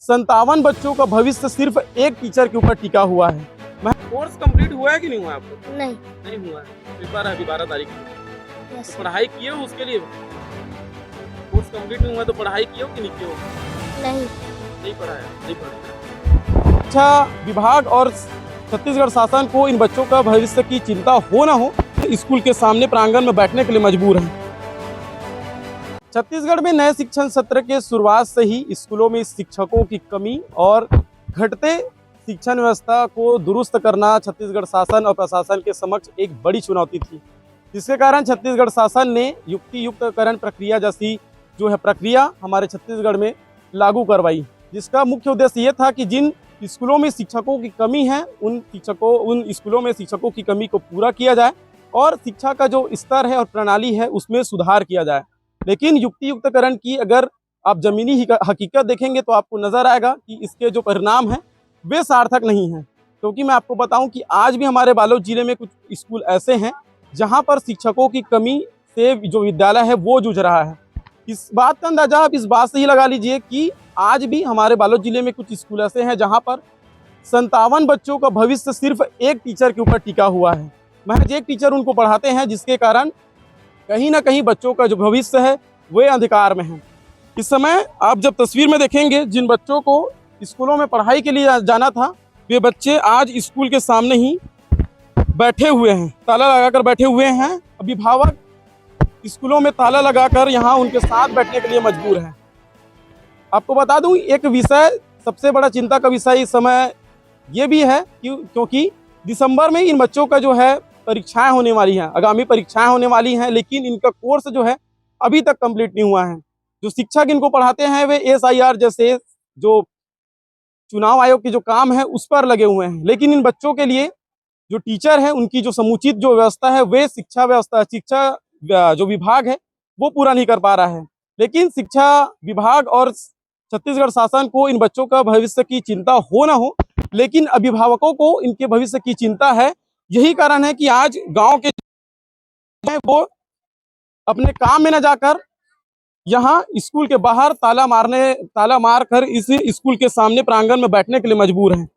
57 बच्चों का भविष्य सिर्फ एक टीचर के ऊपर टिका हुआ है। कोर्स कंप्लीट हुआ है कि नहीं हुआ आपको? नहीं। नहीं हुआ है। पेपर है अभी 12 तारीख को। यस। तो पढ़ाई किए हो उसके लिए? कोर्स कंप्लीट नहीं हुआ तो पढ़ाई किए हो कि नहीं किए हो? नहीं। नहीं पढ़ाया, नहीं पढ़ाया। शिक्षा विभाग और छत्तीसगढ़ शासन को इन बच्चों का भविष्य की चिंता हो ना हो, स्कूल के सामने प्रांगण में बैठने के लिए मजबूर हैं। छत्तीसगढ़ में नए शिक्षण सत्र के शुरुआत से ही स्कूलों में शिक्षकों की कमी और घटते शिक्षण व्यवस्था को दुरुस्त करना छत्तीसगढ़ शासन और प्रशासन के समक्ष एक बड़ी चुनौती थी, जिसके कारण छत्तीसगढ़ शासन ने युक्तियुक्तकरण प्रक्रिया जैसी जो है प्रक्रिया हमारे छत्तीसगढ़ में लागू करवाई, जिसका मुख्य उद्देश्य ये था कि जिन स्कूलों में शिक्षकों की कमी है उन स्कूलों में शिक्षकों की कमी को पूरा किया जाए और शिक्षा का जो स्तर है और प्रणाली है उसमें सुधार किया जाए। लेकिन युक्तियुक्तकरण की अगर आप जमीनी हकीकत देखेंगे तो आपको नजर आएगा कि इसके जो परिणाम हैं वे सार्थक नहीं हैं, क्योंकि मैं आपको बताऊं कि आज भी हमारे बालोद जिले में कुछ स्कूल ऐसे हैं जहां पर शिक्षकों की कमी से जो विद्यालय है वो जूझ रहा है। इस बात का अंदाजा आप इस बात से ही लगा लीजिए कि आज भी हमारे बालोद जिले में कुछ स्कूल ऐसे हैं जहां पर 57 बच्चों का भविष्य सिर्फ एक टीचर के ऊपर टिका हुआ है। महज एक टीचर उनको पढ़ाते हैं, जिसके कारण कहीं ना कहीं बच्चों का जो भविष्य है वे अंधकार में है। इस समय आप जब तस्वीर में देखेंगे जिन बच्चों को स्कूलों में पढ़ाई के लिए जाना था, वे बच्चे आज स्कूल के सामने ही बैठे हुए हैं, ताला लगाकर बैठे हुए हैं। अभिभावक स्कूलों में ताला लगाकर यहाँ उनके साथ बैठने के लिए मजबूर हैं। आपको बता दूं, एक विषय सबसे बड़ा चिंता का विषय इस समय ये भी है क्योंकि दिसंबर में इन बच्चों का जो है परीक्षाएं होने वाली हैं, आगामी परीक्षाएं होने वाली हैं, लेकिन इनका कोर्स जो है अभी तक कंप्लीट नहीं हुआ है। जो शिक्षक इनको पढ़ाते हैं वे SIR जैसे जो चुनाव आयोग के जो काम है उस पर लगे हुए हैं, लेकिन इन बच्चों के लिए जो टीचर है उनकी जो समुचित जो व्यवस्था है वे शिक्षा जो विभाग है वो पूरा नहीं कर पा रहा है। लेकिन शिक्षा विभाग और छत्तीसगढ़ शासन को इन बच्चों का भविष्य की चिंता हो ना हो, लेकिन अभिभावकों को इनके भविष्य की चिंता है। यही कारण है कि आज गांव के वो अपने काम में न जाकर यहाँ स्कूल के बाहर ताला मार कर इस स्कूल के सामने प्रांगण में बैठने के लिए मजबूर हैं।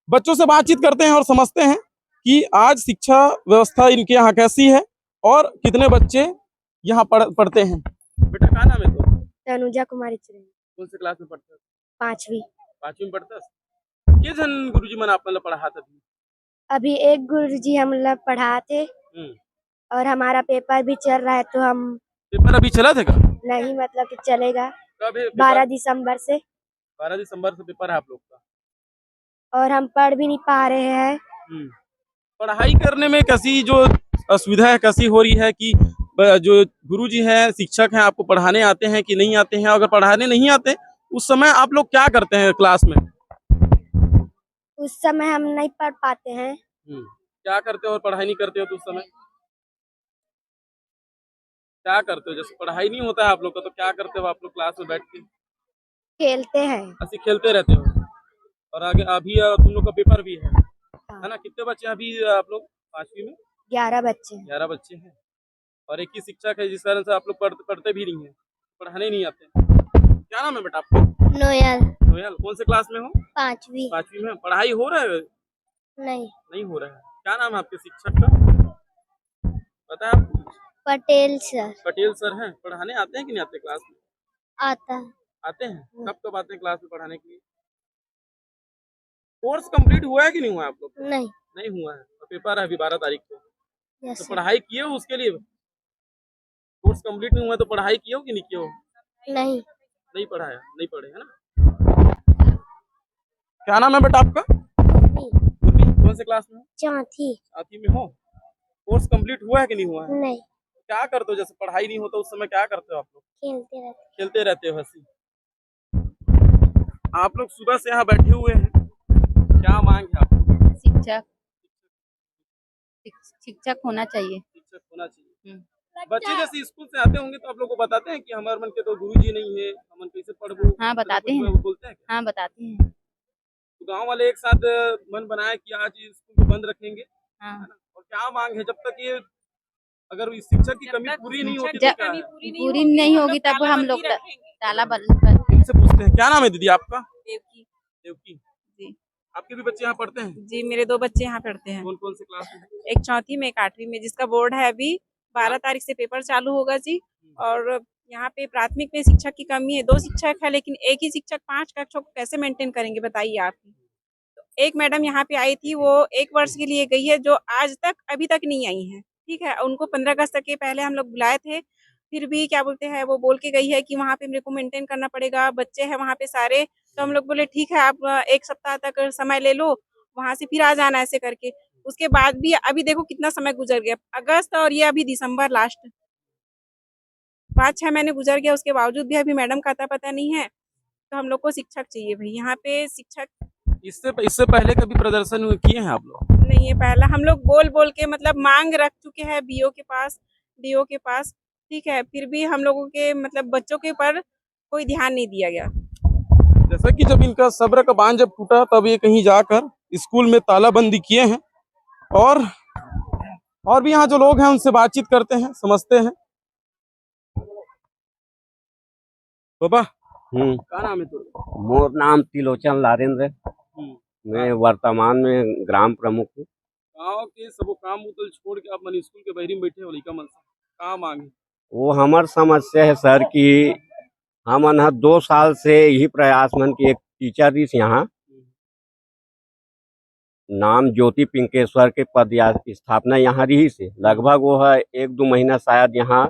बच्चों से बातचीत करते हैं और समझते हैं कि आज शिक्षा व्यवस्था इनके यहाँ कैसी है और कितने बच्चे यहाँ पढ़ते हैं। बेटा क्या नाम है तो? तनुजा कुमारी चिरई। कौन से क्लास में पढ़ते हो? 5वीं। 5वीं में पढ़ते हो? के जन गुरुजी मन आप मतलब पढ़ाते थे? अभी एक गुरुजी हम लोग पढ़ाते और हमारा पेपर भी चल रहा है, तो हम पेपर अभी चला था? नहीं, मतलब कि चलेगा कब है? 12 दिसंबर से। 12 दिसंबर से पेपर है आप लोग का, और हम पढ़ भी नहीं पा रहे हैं। पढ़ाई करने में कैसी जो असुविधा है कैसी हो रही है कि जो गुरुजी हैं शिक्षक हैं आपको पढ़ाने आते हैं कि नहीं आते हैं? अगर पढ़ाने नहीं आते उस समय आप लोग क्या करते हैं क्लास में? उस समय हम नहीं पढ़ पाते हैं। क्या करते हो और पढ़ाई नहीं करते हो तो उस समय क्या करते हो? जैसे पढ़ाई नहीं होता है आप लोग का तो क्या करते हो आप लोग क्लास में बैठ के? खेलते हैं। ऐसे खेलते रहते हो। और आगे अभी तुम लोग का पेपर भी है ना? कितने बच्चे अभी आप लोग 5वीं में? 11 बच्चे। 11 बच्चे हैं और एक ही शिक्षक है, जिस कारण से आप लोग पढ़ते भी नहीं है, पढ़ाने नहीं आते। क्या नाम है बेटा आपका? नोयल। नोयल। कौन से क्लास में हो? 5वीं। 5वीं में। पढ़ाई हो रहा है? नहीं हो रहा है। क्या नाम है आपके शिक्षक का पता है आपको? पटेल सर। पटेल सर हैं। पढ़ाने आते हैं कि नहीं आते क्लास में? आते हैं। कब आते हैं क्लास में पढ़ाने के लिए? कोर्स कंप्लीट हुआ है कि नहीं हुआ आप लोग? नहीं हुआ है। और पेपर है अभी 12 तारीख को। तो पढ़ाई किए हो उसके लिए? कोर्स कंप्लीट नहीं हुआ तो पढ़ाई किए हो कि नहीं किए हो? नहीं पढ़ाया, नहीं पढ़े है ना? क्या नाम है बेटा आपका? कौन से क्लास में हो? 4वीं में हो। कोर्स कंप्लीट हुआ है कि नहीं हुआ है? नहीं। क्या करते हो? जैसे पढ़ाई नहीं होता उस समय क्या करते हो आप लोग? खेलते रहते हो। हंसी आप लोग सुबह से यहाँ बैठे हुए हैं, क्या मांग है आपको? शिक्षक होना चाहिए। शिक्षक होना चाहिए। बच्चे जैसे स्कूल से आते होंगे तो आप लोग को बताते हैं कि हमारे मन के तो गुरुजी नहीं है, हम कैसे पढ़बो? हाँ बताते हैं। बोलते हैं? हाँ बताते हैं। तो गांव वाले एक साथ मन बनाए कि आज स्कूल को बंद रखेंगे। हाँ। और क्या मांग है? जब तक ये अगर इस शिक्षक की कमी पूरी नहीं होती तो क्या है? पूरी नहीं होगी तब हम लोग ताला बंद कर। इनसे पूछते हैं। क्या नाम है दीदी आपका? देवकी, जी आपके भी बच्चे यहाँ पढ़ते हैं? जी, मेरे 2 बच्चे यहाँ पढ़ते हैं। कौन कौन से क्लास में? एक 4th में, एक 8वीं में, जिसका बोर्ड है अभी 12 तारीख से पेपर चालू होगा जी। और यहाँ पे प्राथमिक में शिक्षक की कमी है, 2 शिक्षक है, लेकिन एक ही शिक्षक 5 कक्षों को कैसे मेंटेन करेंगे बताइए आप ही। तो एक मैडम यहाँ पे आई थी, वो 1 वर्ष के लिए गई है, जो आज तक अभी तक नहीं आई हैं, ठीक है। उनको 15 अगस्त तक के पहले हम लोग बुलाए थे, फिर भी क्या बोलते हैं, वो बोल के गई है कि वहाँ पे मेरे को मेंटेन करना पड़ेगा, बच्चे हैं वहाँ पे सारे। तो हम लोग बोले ठीक है, आप 1 सप्ताह तक समय ले लो, वहाँ से फिर आ जाना ऐसे करके। उसके बाद भी अभी देखो कितना समय गुजर गया, अगस्त और ये अभी दिसंबर लास्ट 5-6 महीने गुजर गया, उसके बावजूद भी अभी मैडम का अता पता नहीं है। तो हम लोग को शिक्षक चाहिए भाई, यहाँ पे शिक्षक इससे पहले कभी प्रदर्शन किए हैं आप लोग? नहीं है। पहला हम लोग बोल बोल के मतलब मांग रख चुके हैं बीओ के पास, डीओ के पास, ठीक है, फिर भी हम लोगों के मतलब बच्चों के पर कोई ध्यान नहीं दिया गया। जैसा कि जब इनका सब्र का बांध जब टूटा, तब ये कहीं जाकर स्कूल में तालाबंदी किए हैं, और भी यहाँ जो लोग हैं उनसे बातचीत करते हैं, समझते हैं। बाबा, क्या नाम है तेरा? मोर नाम तिलोचन लारेंद्र। मैं वर्तमान में ग्राम प्रमुख हूँ। गाँव के सबो काम उतल छोड़ के आप मन स्कूल के बहरी में बैठे हो, लइका मन से का मांगे? वो हमार समस्या है सर कि हमन 2 साल से यही प्रयास मन की एक टीचर रही यहाँ, नाम ज्योति पिंकेश्वर के पद या स्थापना यहाँ रही से लगभग वो है 1-2 महीना शायद यहाँ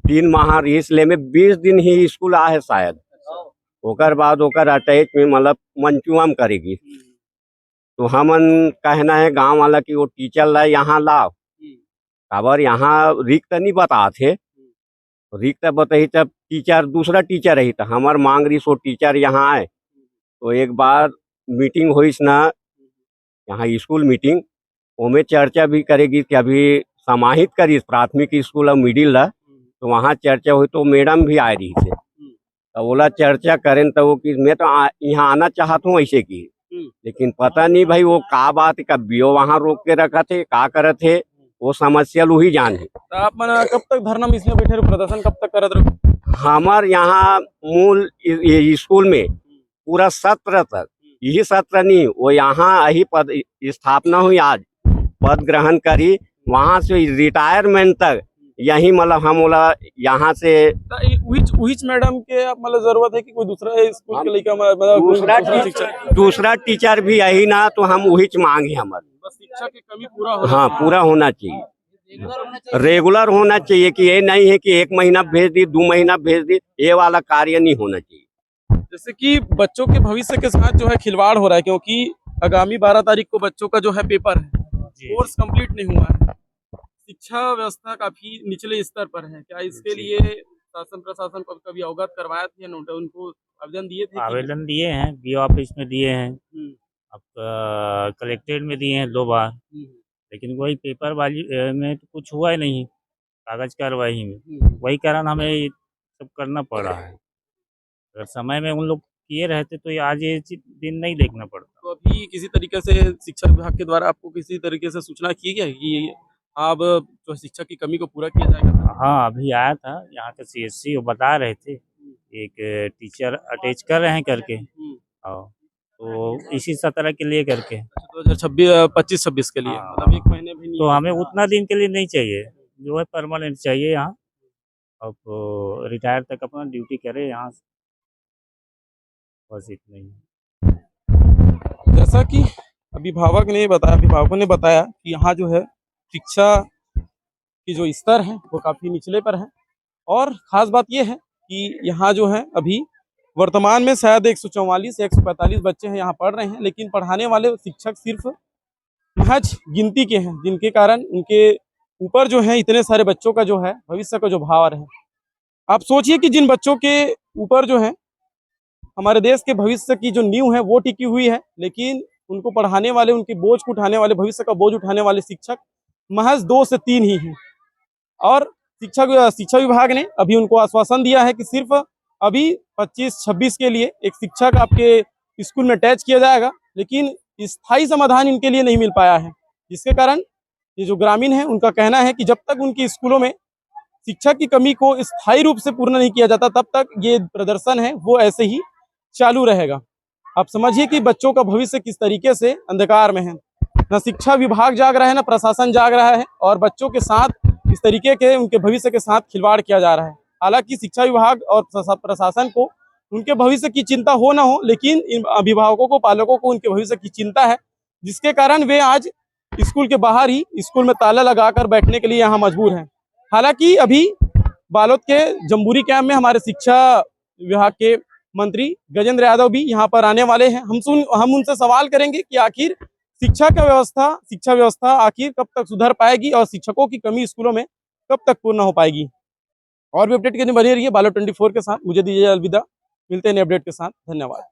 3 माह रही, ले में 20 दिन ही स्कूल आ है शायद। ओकर बाद ओकर अटैच में मतलब मंचुआम करेगी। तो हमन कहना है गांव वाला कि वो टीचर ला यहाँ लाओ, काबर यहाँ रिक्त नहीं बता थे, रिक्त बताई तब टीचर दूसरा टीचर रही था। हमार मांग रही सो टीचर यहाँ आए। तो एक बार मीटिंग हुई ना यहाँ स्कूल मीटिंग, उनमें चर्चा भी करेगी कि अभी समाहित करी प्राथमिक स्कूल और मिडिल ला। तो वहाँ चर्चा हुई तो मैडम भी आ रही थे, तो बोला चर्चा करें तो वो कि मैं तो यहाँ आना चाहता हूँ ऐसे की, लेकिन पता नहीं भाई वो का बात का बियो वहाँ रोक के रखा थे, का करे थे, वो समस्या लुही जान है। तो आप मन कब तक धरना में इसमें बैठे रहो, प्रदर्शन कब तक करत रहो? हमार यहाँ मूल स्कूल में पूरा सत्र तक, यही सत्र नहीं, वो यहाँ यही पद स्थापना हुई, आज पद ग्रहण करी, वहाँ से रिटायरमेंट तक यही मतलब हम बोला यहाँ से। उहिच मैडम के आप मतलब जरूरत है कि कोई दूसरा स्कूल के लड़का मतलब दूसरा टीचर भी यही ना, तो हम उहिच मांगे हमारे, बस शिक्षा की कमी पूरा हो। हाँ पूरा होना चाहिए, रेगुलर होना चाहिए कि ये नहीं है कि 1 महीना भेज दी 2 महीना भेज दी, ये वाला कार्य नहीं होना चाहिए। जैसे कि बच्चों के भविष्य के साथ जो है खिलवाड़ हो रहा है, क्योंकि आगामी 12 तारीख को बच्चों का जो है पेपर है, कोर्स कंप्लीट नहीं हुआ है, शिक्षा व्यवस्था काफी निचले स्तर पर है। क्या इसके लिए शासन प्रशासन को कभी अवगत करवाया था, उनको आवेदन दिए थे? आवेदन दिए हैं, बीओ ऑफिस में दिए हैं, अब कलेक्ट्रेट में दिए हैं 2 बार, लेकिन वही पेपर वाली में तो कुछ हुआ ही नहीं, कागज कार्रवाई में। वही कारण हमें ये सब करना पड़ रहा है। अगर समय में उन लोग किए रहते तो आज ये दिन नहीं देखना पड़ता। तो अभी किसी तरीके से शिक्षा विभाग के द्वारा आपको किसी तरीके से सूचना की गई कि अब जो शिक्षा की कमी को पूरा किया जाएगा? हाँ, अभी आया था यहाँ के सीएससी, वो बता रहे थे एक टीचर अटैच कर रहे हैं करके, तो इसी सत्र के लिए करके 2025-26 के लिए, मतलब 1 महीने भी नहीं। तो हमें उतना दिन के लिए नहीं चाहिए, जो है परमानेंट चाहिए यहाँ। अब रिटायर तक अपना ड्यूटी करे यहाँ, बस इतना ही। जैसा कि अभिभावकों ने बताया कि यहाँ जो है शिक्षा की जो स्तर है वो काफी निचले पर है, और खास बात यह है कि यहाँ जो है अभी वर्तमान में शायद 144 या 145 बच्चे हैं यहाँ पढ़ रहे हैं, लेकिन पढ़ाने वाले शिक्षक सिर्फ महज गिनती के हैं, जिनके कारण उनके ऊपर जो है इतने सारे बच्चों का जो है भविष्य का जो भार है। आप सोचिए कि जिन बच्चों के ऊपर जो है हमारे देश के भविष्य की जो नींव है वो टिकी हुई है, लेकिन उनको पढ़ाने वाले, उनके बोझ को उठाने वाले, भविष्य का बोझ उठाने वाले शिक्षक महज 2 से 3 ही हैं। और शिक्षा विभाग ने अभी उनको आश्वासन दिया है कि सिर्फ अभी 25-26 के लिए एक शिक्षक आपके स्कूल में अटैच किया जाएगा, लेकिन स्थायी समाधान इनके लिए नहीं मिल पाया है, जिसके कारण ये जो ग्रामीण है उनका कहना है कि जब तक उनकी स्कूलों में शिक्षा की कमी को स्थायी रूप से पूर्ण नहीं किया जाता, तब तक ये प्रदर्शन है वो ऐसे ही चालू रहेगा। आप समझिए कि बच्चों का भविष्य किस तरीके से अंधकार में है। न शिक्षा विभाग जाग रहा है, न प्रशासन जाग रहा है, और बच्चों के साथ इस तरीके के उनके भविष्य के साथ खिलवाड़ किया जा रहा है। हालांकि शिक्षा विभाग और प्रशासन को उनके भविष्य की चिंता हो ना हो, लेकिन इन अभिभावकों को, पालकों को उनके भविष्य की चिंता है, जिसके कारण वे आज स्कूल के बाहर ही स्कूल में ताला लगाकर बैठने के लिए यहाँ मजबूर हैं। हालांकि अभी बालोद के जम्बूरी कैंप में हमारे शिक्षा विभाग के मंत्री गजेंद्र यादव भी यहाँ पर आने वाले हैं। हम उनसे सवाल करेंगे कि आखिर शिक्षा व्यवस्था आखिर कब तक सुधर पाएगी और शिक्षकों की कमी स्कूलों में कब तक पूर्ण हो पाएगी। और भी अपडेट के लिए बने रहिए बालोद 24 के साथ। मुझे दीजिए अलविदा, मिलते हैं नए अपडेट के साथ। धन्यवाद।